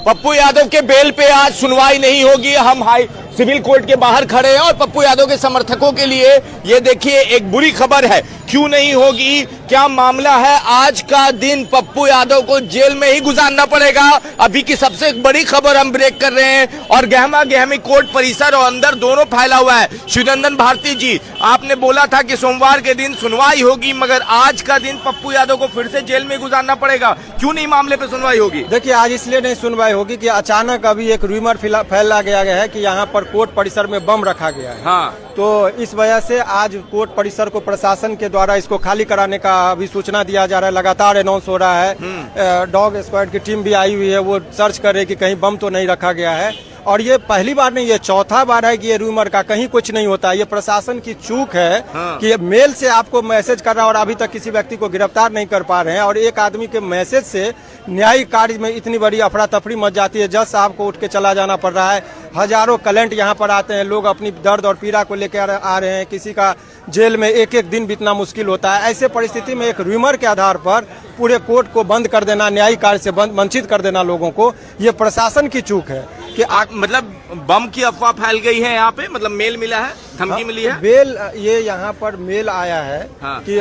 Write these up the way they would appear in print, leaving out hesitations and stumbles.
पप्पू यादव के बेल पे आज सुनवाई नहीं होगी। हम हाई सिविल कोर्ट के बाहर खड़े हैं और पप्पू यादव के समर्थकों के लिए ये देखिए एक बुरी खबर है। क्यों नहीं होगी, क्या मामला है? आज का दिन पप्पू यादव को जेल में ही गुजारना पड़ेगा। अभी की सबसे बड़ी खबर हम ब्रेक कर रहे हैं और गहमा गहमी कोर्ट परिसर और अंदर दोनों फैला हुआ है। शिवनंदन भारती जी, आपने बोला था कि सोमवार के दिन सुनवाई होगी, मगर आज का दिन पप्पू यादव को फिर से जेल में गुजारना पड़ेगा। क्यों नहीं मामले पे सुनवाई होगी? देखिए, आज इसलिए नहीं सुनवाई होगी कि अचानक अभी एक रूमर फैला गया है कि यहाँ पर कोर्ट परिसर में बम रखा गया है। हाँ। तो इस वजह से आज कोर्ट परिसर को प्रशासन के द्वारा इसको खाली कराने का अभी सूचना दिया जा रहा है। लगातार अनाउंस हो रहा है। डॉग स्क्वाड की टीम भी आई हुई है, वो सर्च कर रही है कि कहीं बम तो नहीं रखा गया है। और ये पहली बार नहीं, ये चौथा बार है कि ये रूमर का कहीं कुछ नहीं होता। ये प्रशासन की चूक है। हाँ। कि ये मेल से आपको मैसेज कर रहा है और अभी तक किसी व्यक्ति को गिरफ्तार नहीं कर पा रहे हैं। और एक आदमी के मैसेज से न्यायिक कार्य में इतनी बड़ी अफरा तफरी मच जाती है। जज साहब को उठ के चला जाना पड़ रहा है। हजारों क्लाइंट यहाँ पर आते हैं, लोग अपनी दर्द और पीड़ा को लेकर आ रहे हैं। किसी का जेल में एक एक दिन बीतना मुश्किल होता है। ऐसे परिस्थिति में एक रूमर के आधार पर पूरे कोर्ट को बंद कर देना, न्यायिक कार्य से वंचित कर देना लोगों को, ये प्रशासन की चूक है। कि मतलब बम की अफवाह फैल गई है यहाँ पे, मतलब मेल मिला है, धमकी मिली है। बेल ये यहाँ पर मेल आया है। हाँ। कि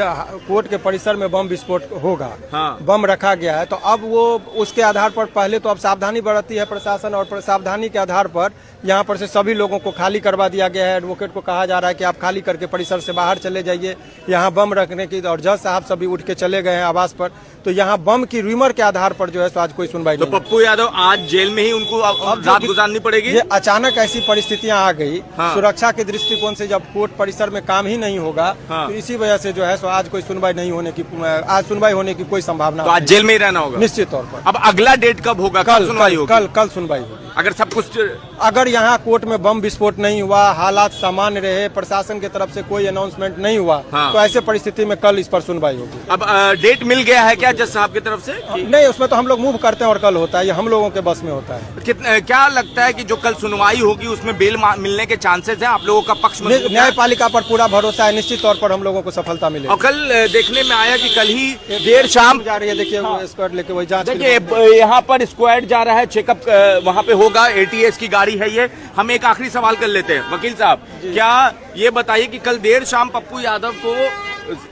कोर्ट के परिसर में बम विस्फोट होगा। हाँ। बम रखा गया है। तो अब वो उसके आधार पर पहले तो अब सावधानी बरती है प्रशासन, और सावधानी के आधार पर यहाँ पर से सभी लोगों को खाली करवा दिया गया है। एडवोकेट को कहा जा रहा है कि आप खाली करके परिसर से बाहर चले जाइए। यहाँ बम रखने की, और जज साहब सभी उठ के चले गए हैं आवास पर। तो यहाँ बम की रूमर के आधार पर जो है सो आज कोई सुनवाई नहीं। तो पप्पू यादव आज जेल में ही उनको रात गुजारनी पड़ेगी। ये अचानक ऐसी परिस्थितियां आ गई। हाँ। सुरक्षा के दृष्टिकोण से जब कोर्ट परिसर में काम ही नहीं होगा। हाँ। तो इसी वजह से जो है सो आज कोई सुनवाई नहीं होने की, आज सुनवाई होने की कोई संभावना। तो आज जेल में ही रहना होगा निश्चित तौर पर। अब अगला डेट कब होगा? कल सुनवाई होगी? कल सुनवाई होगी। अगर सब कुछ, अगर यहाँ कोर्ट में बम विस्फोट नहीं हुआ, हालात सामान्य रहे, प्रशासन की तरफ से कोई अनाउंसमेंट नहीं हुआ। हाँ। तो ऐसे परिस्थिति में कल इस पर सुनवाई होगी। अब डेट मिल गया है क्या जज साहब की तरफ से? नहीं, उसमें तो हम लोग मूव करते हैं और कल होता है। ये हम लोगों के बस में होता है। क्या लगता है कि जो कल सुनवाई होगी उसमें बेल मिलने के चांसेस हैं? आप लोगों का पक्ष में न्यायपालिका पर पूरा भरोसा है। निश्चित तौर पर हम लोगों को सफलता मिलेगी। और कल देखने में आया कि कल ही देर शाम जा रही है। देखिए, वो स्क्वाड लेके वही जांच। देखिए, यहाँ पर स्क्वाड जा रहा है, चेकअप वहाँ पे होगा। एटीएस की गाड़ी है ये। हम एक आखिरी सवाल कर लेते हैं वकील साहब, क्या ये बताइए कि कल देर शाम पप्पू यादव को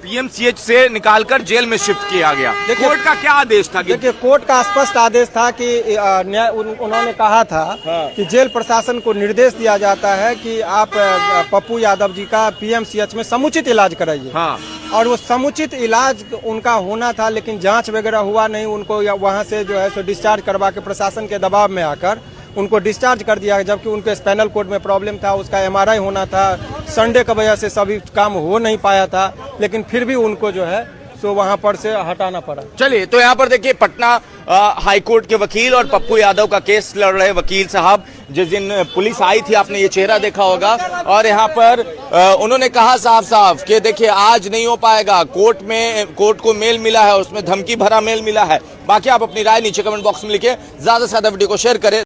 पीएमसीएच से निकालकर जेल में शिफ्ट किया गया, कोर्ट का क्या आदेश था? देखिए, कोर्ट का स्पष्ट आदेश था कि उन्होंने कहा था। हाँ। कि जेल प्रशासन को निर्देश दिया जाता है कि आप पप्पू यादव जी का पीएमसीएच में समुचित इलाज कराइए। हाँ। और वो समुचित इलाज उनका होना था, लेकिन जांच वगैरह हुआ नहीं। उनको वहां से जो है सो डिस्चार्ज करवा के प्रशासन के दबाव में आकर उनको डिस्चार्ज कर दिया, जबकि उनके स्पाइनल कॉर्ड में प्रॉब्लम था। उसका एमआरआई होना था। संडे की वजह से सभी काम हो नहीं पाया था, लेकिन फिर भी उनको जो है सो वहां पर से हटाना पड़ा। चलिए, तो यहाँ पर देखिए, पटना हाई कोर्ट के वकील और पप्पू यादव का केस लड़ रहे वकील साहब, जिस दिन पुलिस आई थी आपने ये चेहरा देखा होगा, और यहाँ पर उन्होंने कहा साफ साफ कि देखिए आज नहीं हो पाएगा। कोर्ट को मेल मिला है, उसमें धमकी भरा मेल मिला है। बाकी आप अपनी राय नीचे कमेंट बॉक्स में लिखिए। ज्यादा से ज्यादा वीडियो को शेयर करें।